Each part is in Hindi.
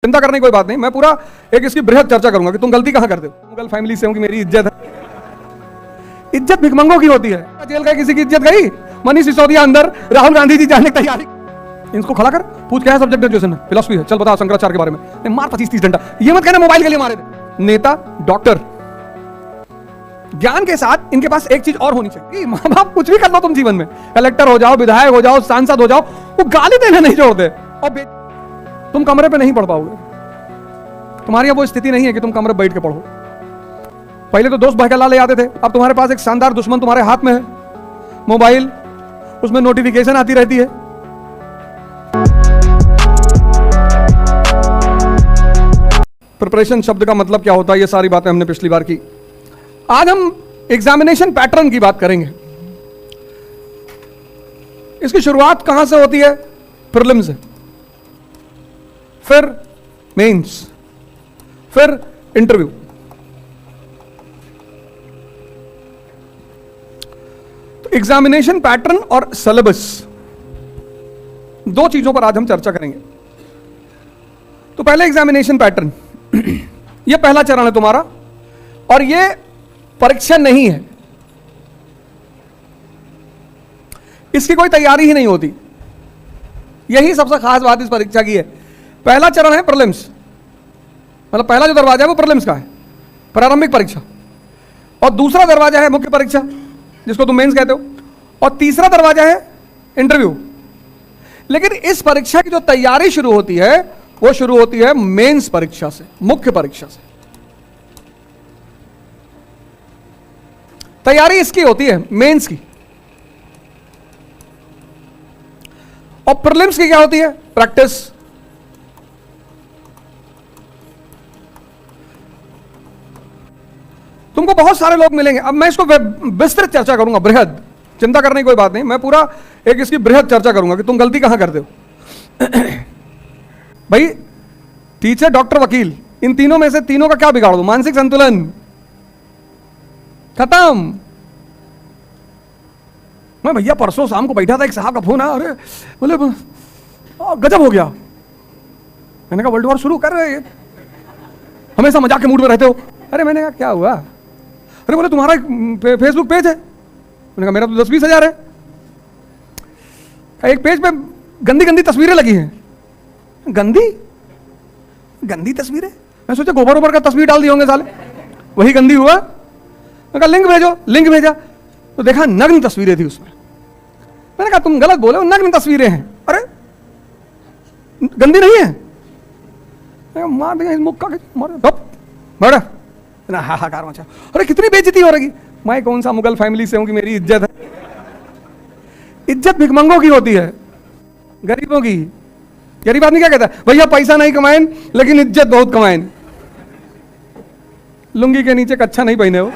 चिंता करने की कोई बात नहीं, मैं पूरा एक इसकी बृहद चर्चा करूंगा कि तुम गलती कहां करते हो। मुगल फैमिली से हूं कि मेरी इज्जत है। इज्जत भिखमंगों की होती है। जेल गए, किसी की इज्जत गई? मनीष सिसोदिया अंदर, राहुल गांधी जी जाने की तैयारी। इनको खड़ा कर, पूछ क्या है सब्जेक्ट ग्रेजुएशन है? फिलॉसफी है। चल बता शंकराचार्य के बारे में। मार 25-30 घंटा। ये मत कहना मोबाइल के लिए मारे थे। नेता, डॉक्टर, ज्ञान के साथ इनके पास एक चीज और होनी चाहिए। माँ बाप कुछ भी कर लो तुम जीवन में, कलेक्टर हो जाओ, विधायक हो जाओ, सांसद हो जाओ, वो गाली देना नहीं छोड़ते। और तुम कमरे पे नहीं पढ़ पाओगे। तुम्हारी अब वो स्थिति नहीं है कि तुम कमरे बैठ के पढ़ो। पहले तो दोस्त बहकला ले आते थे, अब तुम्हारे पास एक शानदार दुश्मन तुम्हारे हाथ में है, मोबाइल। उसमें नोटिफिकेशन आती रहती है। प्रिपरेशन शब्द का मतलब क्या होता है, ये सारी बातें हमने पिछली बार की। आज हम एग्जामिनेशन पैटर्न की बात करेंगे। इसकी शुरुआत कहां से होती है? प्रीलिम्स से, फिर मेंस, फिर इंटरव्यू। तो एग्जामिनेशन पैटर्न और सिलेबस, दो चीजों पर आज हम चर्चा करेंगे। तो पहले एग्जामिनेशन पैटर्न, यह पहला चरण है तुम्हारा, और यह परीक्षा नहीं है, इसकी कोई तैयारी ही नहीं होती। यही सबसे खास बात इस परीक्षा की है। पहला चरण है प्रीलिम्स, मतलब पहला जो दरवाजा है वो प्रीलिम्स का है, प्रारंभिक परीक्षा। और दूसरा दरवाजा है मुख्य परीक्षा, जिसको तुम मेंस कहते हो। और तीसरा दरवाजा है इंटरव्यू। लेकिन इस परीक्षा की जो तैयारी शुरू होती है वो शुरू होती है मेंस परीक्षा से, मुख्य परीक्षा से। तैयारी इसकी होती है मेंस की। और प्रीलिम्स की क्या होती है? प्रैक्टिस। तुमको बहुत सारे लोग मिलेंगे। अब मैं इसको विस्तृत चर्चा करूंगा, बृहद। चिंता करने की कोई बात नहीं, मैं पूरा एक इसकी बृहद चर्चा करूंगा कि तुम गलती कहां करते हो। भाई टीचर, डॉक्टर, वकील, इन तीनों में से तीनों का क्या बिगाड़ दो? मानसिक संतुलन खत्म। मैं भैया परसों शाम को बैठा था, एक साहब का फोन आया, अरे बोले गजब हो गया। मैंने कहा वर्ल्ड वॉर शुरू कर रहे हैं, हमेशा मजाक के मूड में रहते हो। अरे मैंने कहा क्या हुआ? अरे बोले तुम्हारा फेसबुक पेज है। मैंने कहा मेरा तो 10-20 हजार है। एक पेज पे गंदी गंदी तस्वीरें लगी हैं। गंदी गंदी तस्वीरें? मैं सोचा गोबर ओबर का तस्वीर डाल दिए होंगे साले, वही गंदी हुआ। मैं कहा लिंक भेजो, लिंक भेजा तो देखा नग्न तस्वीरें थी उसमें। मैंने कहा तुम गलत बोले, नग्न तस्वीरें हैं। अरे गंदी नहीं है। मार दिया इस मुक्का के, मार हाहाकार मचा। अरे कितनी बेइज्जती हो रही। मैं कौन सा मुगल फैमिली से हूं कि मेरी इज्जत है? इज्जत भिखमंगों की होती है, गरीबों की। गरीब आदमी क्या कहता है? भैया पैसा नहीं कमाएं लेकिन इज्जत बहुत कमाएं। लुंगी के नीचे कच्छा नहीं पहने हो।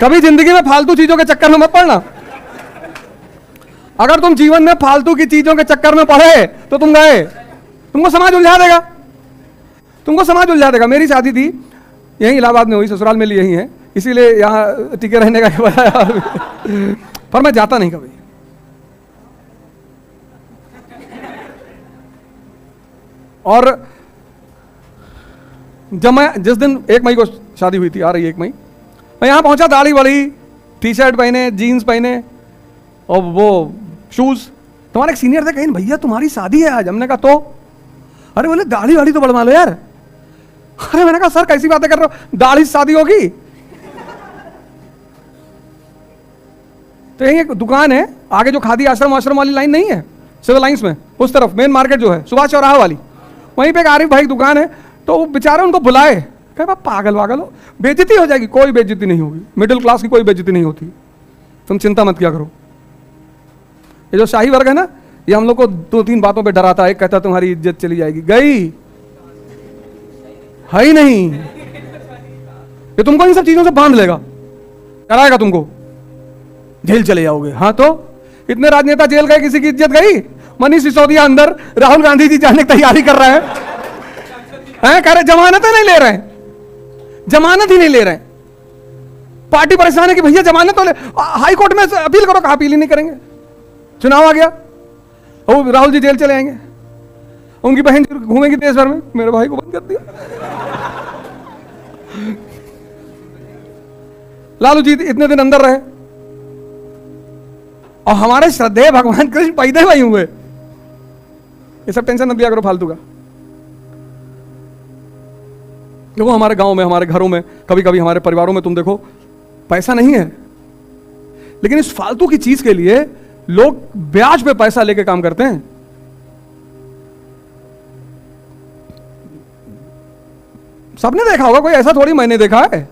कभी जिंदगी में फालतू चीजों के चक्कर में मत पड़ना। अगर तुम जीवन में फालतू की चीजों के चक्कर में पड़े तो तुम गए। तुमको समाज उलझा देगा, तुमको समाज उलझा देगा। मेरी शादी थी यहीं इलाहाबाद में हुई, ससुराल में यही है, इसीलिए यहां टिके रहने का पर मैं जाता नहीं कभी। और जब मैं, जिस दिन 1 मई को शादी हुई थी, आ रही 1 मई, मैं यहां पहुंचा, दाढ़ी बड़ी, टी शर्ट पहने, जीन्स पहने और वो शूज। तुम्हारे एक सीनियर थे, कहीं भैया तुम्हारी शादी है आज। हमने कहा तो? अरे बोले दाढ़ी वाड़ी तो बढ़वा लो यार। अरे मैंने कहा सर कैसी बातें कर रहे हो, दाढ़ी शादी होगी? तो यही एक दुकान है आगे, जो खादी आश्रम वाली लाइन नहीं है, सिविल लाइंस में उस तरफ मेन मार्केट जो है सुभाष चौराहा वाली, वहीं पे एक आरिफ भाई दुकान है। तो वो बेचारे उनको बुलाए, कहे पागल वागल हो, बेइज्जती हो जाएगी। कोई बेइज्जती नहीं होगी, मिडिल क्लास की कोई बेइज्जती नहीं होती, तुम चिंता मत किया करो। ये जो शाही वर्ग है ना, ये हम लोग को 2-3 बातों पे डराता है। एक कहता तुम्हारी इज्जत चली जाएगी, गई है ही नहीं। ये तुमको इन सब चीजों से बांध लेगा, डराएगा तुमको, जेल चले जाओगे। हाँ तो इतने राजनेता जेल गए, किसी की इज्जत गई? मनीष सिसोदिया अंदर, राहुल गांधी जी जाने की तैयारी कर रहे हैं। कह रहे जमानत नहीं ले रहे, जमानत ही नहीं ले रहे। पार्टी परेशान है कि भैया जमानत तो ले, हाई कोर्ट में अपील करो। कहा अपील ही नहीं करेंगे, चुनाव आ गया। वो राहुल जी जेल चले आएंगे, उनकी बहन घूमेगी देश भर में, मेरे भाई को बंद कर दिया। लालू जी इतने दिन अंदर रहे और हमारे श्रद्धेय भगवान कृष्ण पैदा ही हुए। ये सब टेंशन मत लिया करो फालतू का। देखो हमारे गांव में, हमारे घरों में, कभी कभी हमारे परिवारों में तुम देखो पैसा नहीं है, लेकिन इस फालतू की चीज के लिए लोग ब्याज पे पैसा लेके काम करते हैं। सबने देखा होगा, कोई ऐसा थोड़ी मैंने देखा है,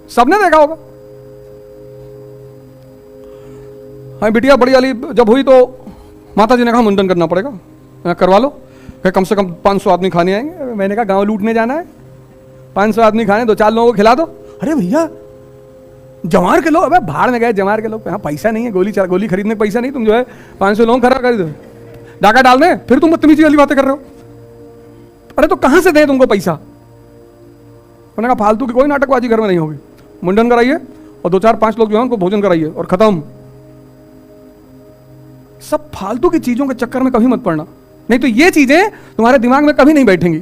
सबने देखा होगा। हाँ बिटिया बड़ी वाली जब हुई तो माता जी ने कहा मुंडन करना पड़ेगा, करवा लो, कम से कम 500 आदमी खाने आएंगे। मैंने कहा गांव लूटने जाना है, 500 आदमी खाने, 2-4 लोगों को खिला दो। अरे भैया जमार के लोग, अबे भाड़ में गए जमार के लोग, हाँ पैसा नहीं है, गोली खरीदने का पैसा नहीं, तुम जो है 500 लोग खड़ा कर दो, डाका डाल दें, फिर तुम बदतमीजी वाली बातें कर रहे हो। अरे तो कहां से दें तुमको पैसा? उन्होंने कहा फालतू की कोई नाटकबाजी घर में नहीं होगी, मुंडन कराइए और 2-4-5 लोग जो है उनको भोजन कराइए और खत्म। सब फालतू की चीजों के चक्कर में कभी मत पड़ना, नहीं तो ये चीजें तुम्हारे दिमाग में कभी नहीं बैठेंगी।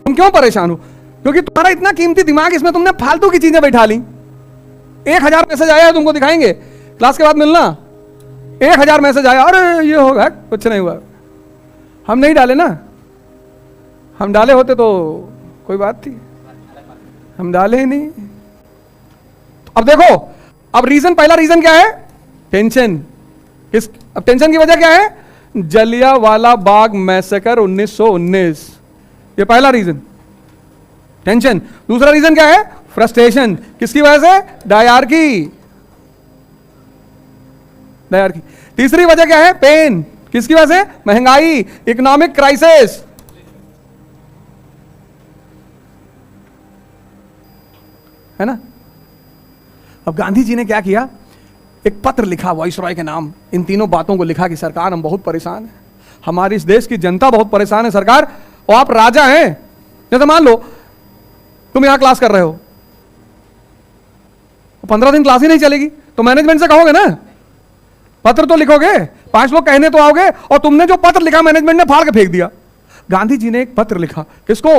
तुम क्यों परेशान हो? क्योंकि तुम्हारा इतना कीमती दिमाग, इसमें तुमने फालतू की चीजें बैठा ली। 1000 मैसेज आया है, तुमको दिखाएंगे, क्लास के बाद मिलना। 1000 मैसेज आया, अरे ये होगा, कुछ नहीं हुआ। हम नहीं डाले ना, हम डाले होते तो कोई बात थी, हम डाले ही नहीं। अब देखो, अब रीजन, पहला रीजन क्या है? टेंशन। अब टेंशन की वजह क्या है? जलियांवाला बाग मैसेकर 1919, ये पहला रीजन, टेंशन। दूसरा रीजन क्या है? फ्रस्ट्रेशन। किसकी वजह से? डायरकी। तीसरी वजह क्या है? पेन। किसकी वजह से? महंगाई, इकोनॉमिक क्राइसिस। है ना? अब गांधी जी ने क्या किया? एक पत्र लिखा वाइसरॉय के नाम, इन तीनों बातों को लिखा कि सरकार हम बहुत परेशान हैं, हमारी इस देश की जनता बहुत परेशान है सरकार, और आप राजा हैं। जैसे मान लो तुम यहां क्लास कर रहे हो, 15 दिन क्लास ही नहीं चलेगी, तो मैनेजमेंट से कहोगे ना, पत्र तो लिखोगे, 5 लोग कहने तो आओगे, और तुमने जो पत्र लिखा मैनेजमेंट ने फाड़ के फेंक दिया। गांधी जी ने एक पत्र लिखा, किसको?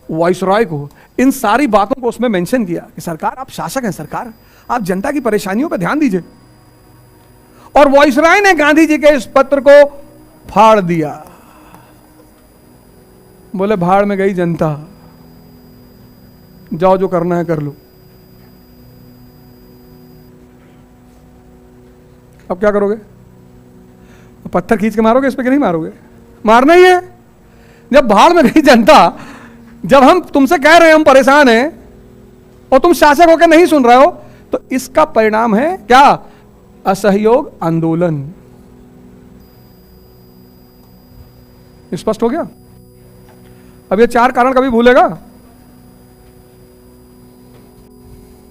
वाइसरॉय को। इन सारी बातों को उसमें मेंशन किया कि सरकार आप शासक हैं, सरकार आप जनता की परेशानियों पर ध्यान दीजिए। और वाइसरॉय ने गांधी जी के इस पत्र को फाड़ दिया, बोले भाड़ में गई जनता, जाओ जो करना है कर लो। अब क्या करोगे? पत्थर खींच के मारोगे इस पे कि नहीं मारोगे? मारना ही है। जब भाड़ में गई जनता, जब हम तुमसे कह रहे हैं हम परेशान हैं और तुम शासक होकर नहीं सुन रहे हो, तो इसका परिणाम है क्या? असहयोग आंदोलन। स्पष्ट हो गया? अब ये 4 कारण कभी भूलेगा?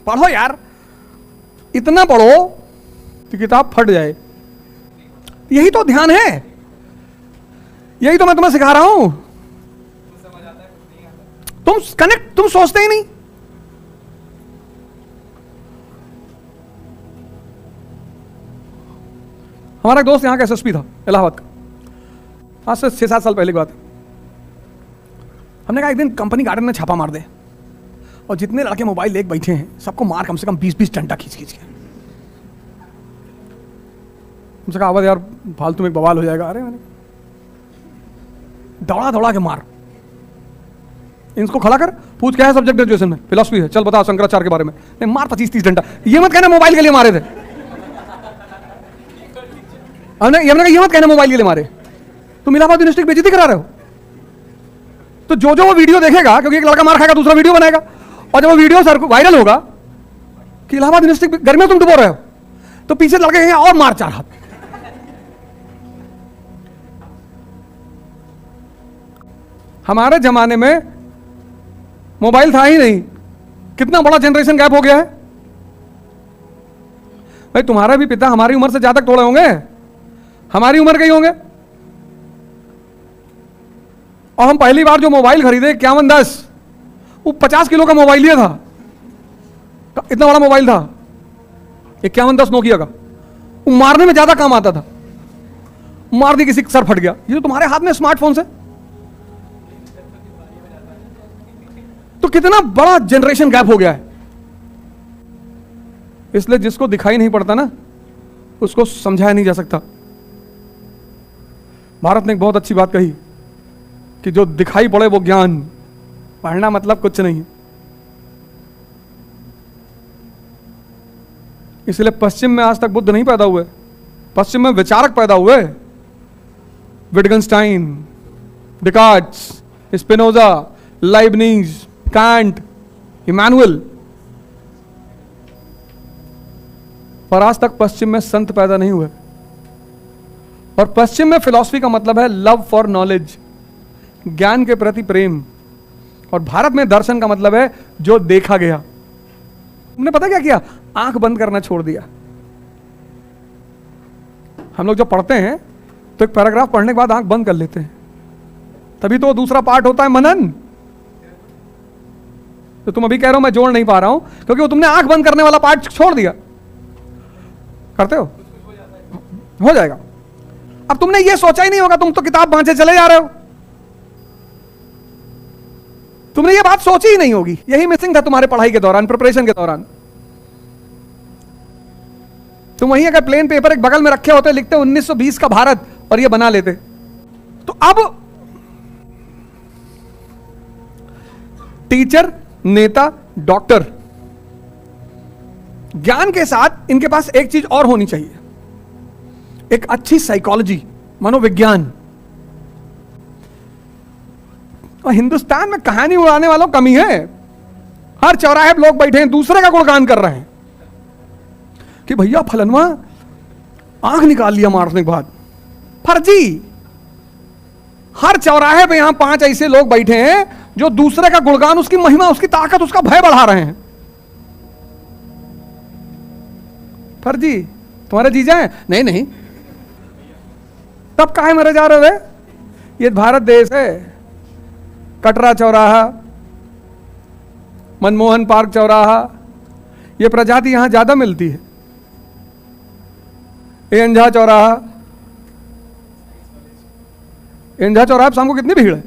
पढ़ो यार, इतना पढ़ो कि किताब फट जाए। यही तो ध्यान है, यही तो मैं तुम्हें सिखा रहा हूं। तुम सोचते ही नहीं। हमारा एक दोस्त यहां का एसएसपी था, इलाहाबाद का, आज से 6-7 साल पहले की बात है। हमने कहा एक दिन कंपनी गार्डन में छापा मार दे और जितने लड़के मोबाइल लेके बैठे हैं सबको मार कम से कम 20-20 डंडा खींच के। हमसे कहा आवाज यार फालतू में बवाल हो जाएगा। अरे मैंने दौड़ा के मार, इनको खड़ा कर, पूछ क्या है सब्जेक्ट ग्रेजुएशन में? फिलॉसफी है, चल बता शंकराचार्य के बारे में। नहीं, मार 25-30 डंडा। ये मत कहना मोबाइल के लिए मारे थे। हमने ये मत कहना मोबाइल के लिए मारे। तुम इलाहाबाद यूनिवर्सिटी की बेइज्जती करा रहे हो। तो जो वो वीडियो देखेगा, क्योंकि एक लड़का मार खाएगा दूसरा वीडियो बनाएगा, और जब वो वीडियो सर वायरल होगा कि इलाहाबाद यूनिवर्सिटी गर्मी में तुम डुबो रहे हो, तो पीछे लड़के कहेंगे और मार 4 हाथ। हमारे जमाने में मोबाइल था ही नहीं, कितना बड़ा जनरेशन गैप हो गया है भाई। तुम्हारा भी पिता हमारी उम्र से ज्यादा थोड़े होंगे, हमारी उम्र के ही होंगे। और हम पहली बार जो मोबाइल खरीदे 5110, वो 50 किलो का मोबाइल लिया था, इतना बड़ा मोबाइल था 5110 नोकिया का। वो मारने में ज्यादा काम आता था। मार दी, किसी का सर फट गया। ये तो तुम्हारे हाथ में स्मार्टफोन से, तो कितना बड़ा जनरेशन गैप हो गया है। इसलिए जिसको दिखाई नहीं पड़ता ना, उसको समझाया नहीं जा सकता। भारत ने एक बहुत अच्छी बात कही कि जो दिखाई पड़े वो ज्ञान, पढ़ना मतलब कुछ नहीं। इसलिए पश्चिम में आज तक बुद्ध नहीं पैदा हुए, पश्चिम में विचारक पैदा हुए। विटगेन्स्टाइन, डिकार्ट्स, स्पिनोजा, लाइबनीज, कांट, इमैनुअल। पर आज तक पश्चिम में संत पैदा नहीं हुए। और पश्चिम में फिलॉसफी का मतलब है लव फॉर नॉलेज, ज्ञान के प्रति प्रेम। और भारत में दर्शन का मतलब है जो देखा गया। तुमने पता क्या किया? आंख बंद करना छोड़ दिया। हम लोग जब पढ़ते हैं तो एक पैराग्राफ पढ़ने के बाद आंख बंद कर लेते हैं, तभी तो दूसरा पार्ट होता है मनन। तो तुम अभी कह रहे हो मैं जोड़ नहीं पा रहा हूं, क्योंकि वो तुमने आंख बंद करने वाला पार्ट छोड़ दिया। करते हो जाएगा। अब तुमने ये सोचा ही नहीं होगा, तुम तो किताब बांचे चले जा रहे हो। तुमने ये बात सोची ही नहीं होगी। यही मिसिंग था तुम्हारे पढ़ाई के दौरान, प्रिपरेशन के दौरान। तुम वहीं अगर प्लेन पेपर एक बगल में रखे होते, लिखते 1920 का भारत और ये बना लेते। तो अब टीचर, नेता, डॉक्टर, ज्ञान के साथ इनके पास एक चीज और होनी चाहिए, एक अच्छी साइकोलॉजी, मनोविज्ञान। और हिंदुस्तान में कहानी उड़ाने वालों कमी है। हर चौराहे पे लोग बैठे हैं, दूसरे का गुणगान कर रहे हैं कि भैया फलनवा आंख निकाल लिया मारने के बाद। फर्जी। हर चौराहे पे यहां 5 ऐसे लोग बैठे हैं जो दूसरे का गुणगान, उसकी महिमा, उसकी ताकत, उसका भय बढ़ा रहे हैं। फर्जी। तुम्हारे जीजा हैं? नहीं नहीं। तब काहे मरे जा रहे हो? ये भारत देश है। कटरा चौराहा, मनमोहन पार्क चौराहा, ये प्रजाति यहां ज्यादा मिलती है। एंझा चौराहा, एंझा चौराहा शाम को कितनी भीड़ है?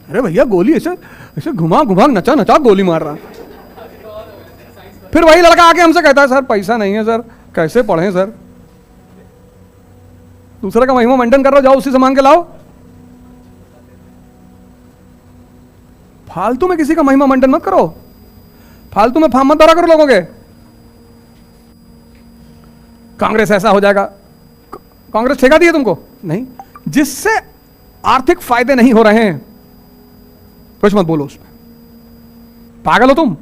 अरे भैया गोली ऐसे ऐसे घुमा घुमा नचा नचा गोली मार रहा। फिर वही लड़का आके हमसे कहता है सर पैसा नहीं है सर, कैसे पढ़ें सर। दूसरे का महिमा मंडन कर रहा हो, जाओ उसी से मांग के लाओ। फालतू में किसी का महिमा मंडन मत करो, फालतू में फार्म मत दौरा करो लोगों के। कांग्रेस ऐसा हो जाएगा। कांग्रेस ठेका दी है तुमको? नहीं। जिससे आर्थिक फायदे नहीं हो रहे हैं कुछ मत बोलो उसमें। पागल हो तुम?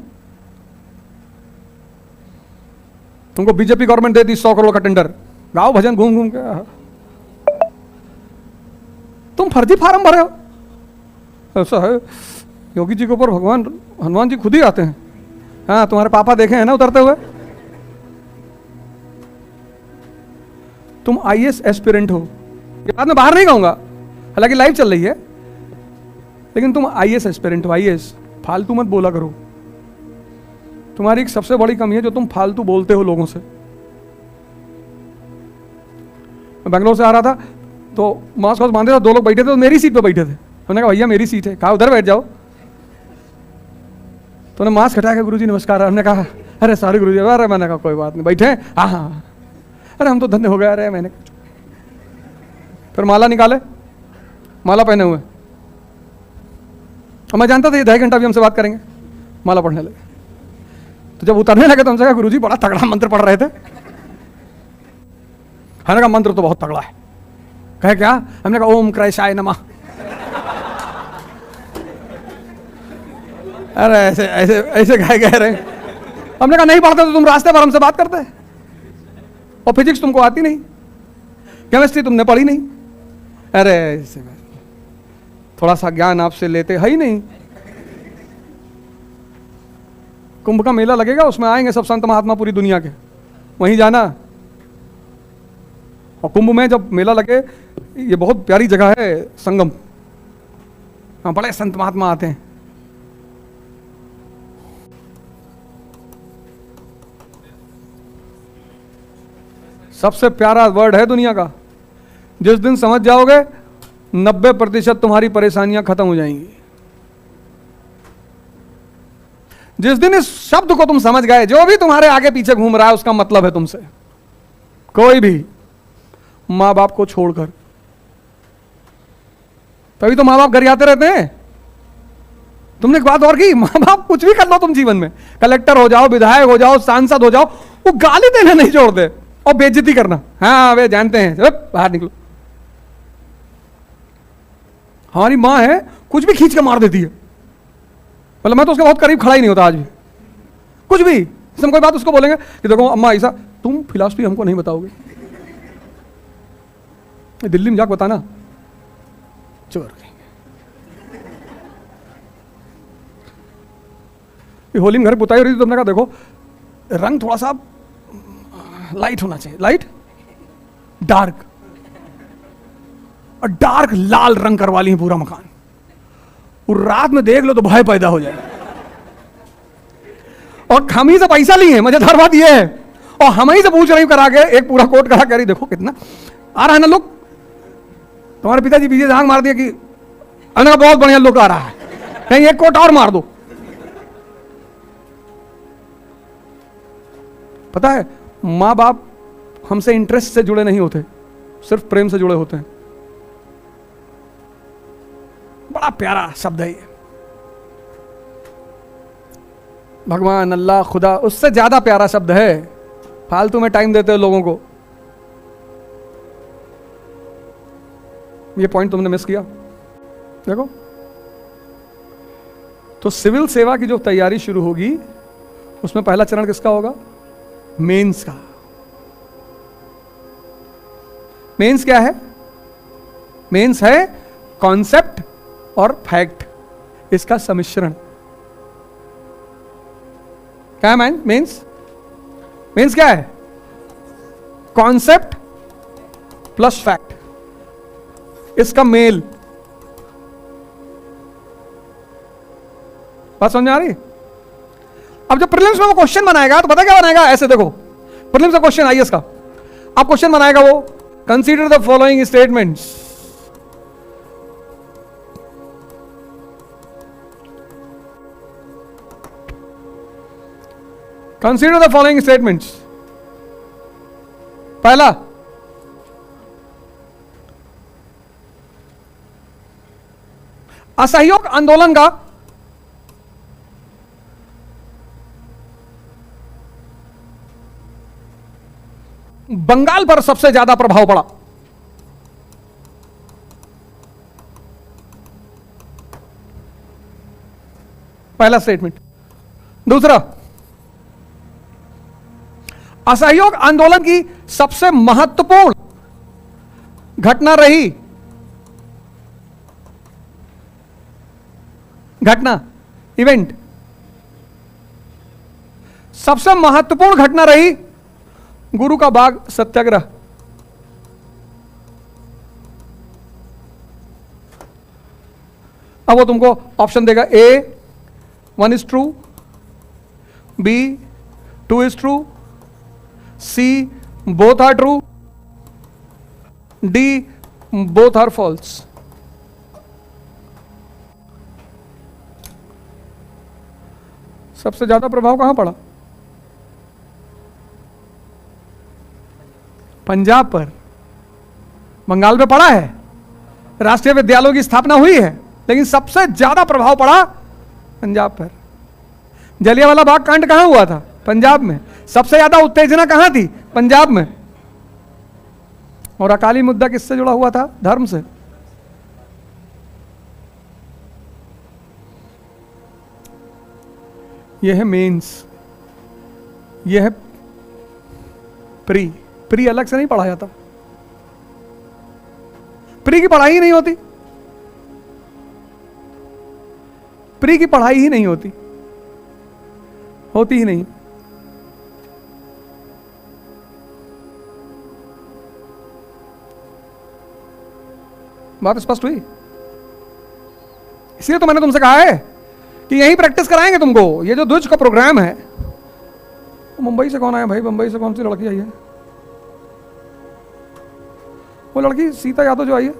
तुमको बीजेपी गवर्नमेंट दे दी 100 करोड़ का टेंडर, गाओ भजन घूम घूम के। तुम फर्जी फार्म भरे हो। ऐसा है, योगी जी के ऊपर भगवान हनुमान जी खुद ही आते हैं। हाँ, तुम्हारे पापा देखे हैं ना उतरते हुए। तुम आईएएस एस्पिरेंट हो, ये बात मैं बाहर नहीं कहूंगा, हालांकि लाइव चल रही है, लेकिन तुम आईएएस एस्पिरेंट हो। आईएएस फालतू मत बोला करो। तुम्हारी एक सबसे बड़ी कमी है जो तुम फालतू बोलते हो लोगों से। मैं बेंगलोर से आ रहा था तो मास्क बांधे था, 2 लोग बैठे थे, तो मेरी सीट पे बैठे थे। हमने कहा भैया मेरी सीट है। कहा उधर बैठ जाओ। तो उन्हें मास्क हटा के गुरुजी नमस्कार। हमने कहा अरे सॉरी गुरुजी। अरे मैंने कहा कोई बात नहीं, बैठे। हाँ हाँ, अरे हम तो धन्य हो गए। अरे मैंने फिर माला निकाले, माला पहने हुए। और मैं जानता था ये 2.5 घंटा भी हमसे बात करेंगे। माला पढ़ने लगे, तो जब उतरने लगे तो हमसे कहा गुरुजी बड़ा तगड़ा मंत्र पढ़ रहे थे। हमने कहा मंत्र तो बहुत तगड़ा है। कहे क्या? हमने कहा ओम कृष्णाय नमः। अरे ऐसे ऐसे ऐसे कह रहे। हमने कहा नहीं पढ़ते तो तुम रास्ते पर हमसे बात करते। और फिजिक्स तुमको आती नहीं, केमिस्ट्री तुमने पढ़ी नहीं। अरे ऐसे थोड़ा सा ज्ञान आपसे लेते है ही नहीं। कुंभ का मेला लगेगा, उसमें आएंगे सब संत महात्मा पूरी दुनिया के, वहीं जाना। और कुंभ में जब मेला लगे, ये बहुत प्यारी जगह है संगम, हाँ बड़े संत महात्मा आते हैं। सबसे प्यारा वर्ड है दुनिया का। जिस दिन समझ जाओगे 90% तुम्हारी परेशानियां खत्म हो जाएंगी। जिस दिन इस शब्द को तुम समझ गए, जो भी तुम्हारे आगे पीछे घूम रहा है उसका मतलब है तुमसे। कोई भी मां बाप को छोड़कर, तभी तो मां बाप घर आते रहते हैं। तुमने एक बात और की, मां बाप कुछ भी कर लो तुम जीवन में, कलेक्टर हो जाओ, विधायक हो जाओ, सांसद हो जाओ, वो गाली देना नहीं छोड़ते और बेइज्जती करना। हाँ वे जानते हैं, चलो बाहर निकलो। हमारी मां है, कुछ भी खींच के मार देती है। मतलब मैं तो उसके बहुत करीब खड़ा ही नहीं होता आज भी। कुछ भी हम कोई बात उसको बोलेंगे कि देखो अम्मा ऐसा, तुम फिलॉसफी हमको नहीं बताओगे, दिल्ली में जाकर बताना, चोर। होली में घर पुताई हो रही थी, तुमने कहा देखो रंग थोड़ा सा लाइट होना चाहिए, लाइट डार्क, और डार्क लाल रंग करवा ली पूरा मकान। और रात में देख लो तो भय पैदा हो जाए। और हम ही से पैसा लिए हैं, मजेदार बात यह है, और हम ही से पूछ रही करा के एक पूरा कोट करा, कह रही देखो कितना आ रहा है ना लुक। तुम्हारे पिताजी पीछे झांक मार दिया कि अरे बहुत बढ़िया लुक आ रहा है, कहीं एक कोट और मार दो। पता है मां बाप हमसे इंटरेस्ट से जुड़े नहीं होते, सिर्फ प्रेम से जुड़े होते हैं। बड़ा प्यारा शब्द है ये। भगवान, अल्लाह, खुदा, उससे ज्यादा प्यारा शब्द है। फालतू में टाइम देते हो लोगों को। ये पॉइंट तुमने मिस किया। देखो तो सिविल सेवा की जो तैयारी शुरू होगी उसमें पहला चरण किसका होगा? मेंस का। मेंस क्या है? मेंस है कॉन्सेप्ट और फैक्ट, इसका सम्मिश्रण। क्या है मैन? मेंस मेंस क्या है? कॉन्सेप्ट प्लस फैक्ट, इसका मेल। बात समझ आ रही? अब जब प्रीलिम्स में वो क्वेश्चन बनाएगा तो पता क्या बनाएगा? ऐसे देखो, प्रीलिम्स का क्वेश्चन आईएएस का, अब क्वेश्चन बनाएगा वो, consider the following statements. Consider the following statements. पहला, असहयोग आंदोलन का बंगाल पर सबसे ज्यादा प्रभाव पड़ा। पहला स्टेटमेंट। दूसरा, असहयोग आंदोलन की सबसे महत्वपूर्ण घटना रही, घटना, इवेंट, सबसे महत्वपूर्ण घटना रही गुरु का बाग सत्याग्रह। अब वो तुमको ऑप्शन देगा, ए 1 is true, B 2 is true, C both are true, D both are false। सबसे ज्यादा प्रभाव कहां पड़ा? पंजाब पर। बंगाल पे पड़ा है, राष्ट्रीय विद्यालयों की स्थापना हुई है, लेकिन सबसे ज्यादा प्रभाव पड़ा पंजाब पर। जलियांवाला बाग कांड कहां हुआ था? पंजाब में। सबसे ज्यादा उत्तेजना कहां थी? पंजाब में। और अकाली मुद्दा किससे जुड़ा हुआ था? धर्म से। यह है मेंस, यह है प्री। प्री अलग से नहीं पढ़ा जाता, प्री की पढ़ाई ही नहीं होती, प्री की पढ़ाई ही नहीं होती, होती ही नहीं। बात स्पष्ट हुई? इसलिए तो मैंने तुमसे कहा है कि यहीं प्रैक्टिस कराएंगे तुमको। ये जो द्विज का प्रोग्राम है, मुंबई से कौन आया भाई? मुंबई से कौन सी लड़की आई है? वो लड़की सीता यादव जो आई है,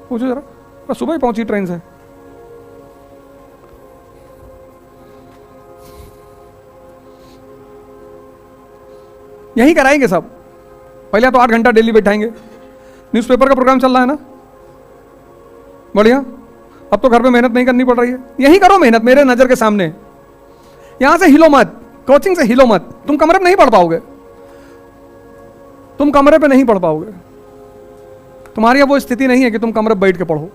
पूछो जरा, वो सुबह ही पहुंची ट्रेन से। यही कराएंगे सब। पहले तो 8 घंटा डेली बैठाएंगे। न्यूज़पेपर का प्रोग्राम चल रहा है ना, बढ़िया। अब तो घर पे मेहनत नहीं करनी पड़ रही है, यही करो मेहनत मेरे नजर के सामने। यहां से हिलो मत, कोचिंग से हिलो मत। तुम कमरे पे नहीं पढ़ पाओगे, तुम कमरे पे नहीं पढ़ पाओगे। तुम्हारी अब वो स्थिति नहीं है कि तुम कमरे पे बैठ के पढ़ो।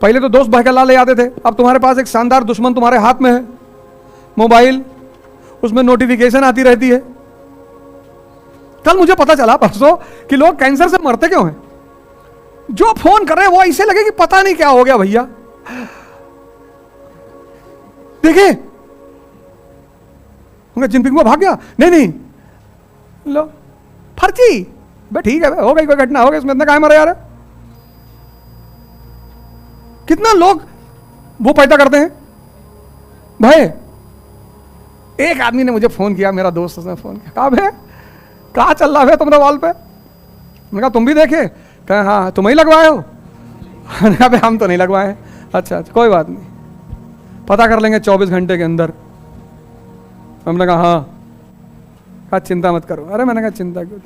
पहले तो दोस्त बहकला ले आते थे, अब तुम्हारे पास एक शानदार दुश्मन तुम्हारे हाथ में है, मोबाइल। उसमें नोटिफिकेशन आती रहती है। कल मुझे पता चला परसों कि लोग कैंसर से मरते क्यों हैं। जो फोन कर रहे हैं वो ऐसे लगे कि पता नहीं क्या हो गया भैया। देखे जिनपिंग में भाग गया, नहीं लो फर्जी बे, ठीक है हो गई, कोई घटना हो गई, इसमें इतना काहे मरा यार। कितना लोग वो पैदा करते हैं भाई। एक आदमी ने मुझे फोन किया, मेरा दोस्त, उसने फोन किया, कहा भे कहा चल रहा है तुम्हारे वॉल पे। मैंने कहा तुम भी देखे, कहा हाँ तुम ही लगवाए हो। मैंने कहा हम तो नहीं लगवाए। अच्छा कोई बात नहीं, पता कर लेंगे 24 घंटे के अंदर। हमने कहा हाँ, कहा चिंता मत करो। अरे मैंने कहा चिंता क्यों।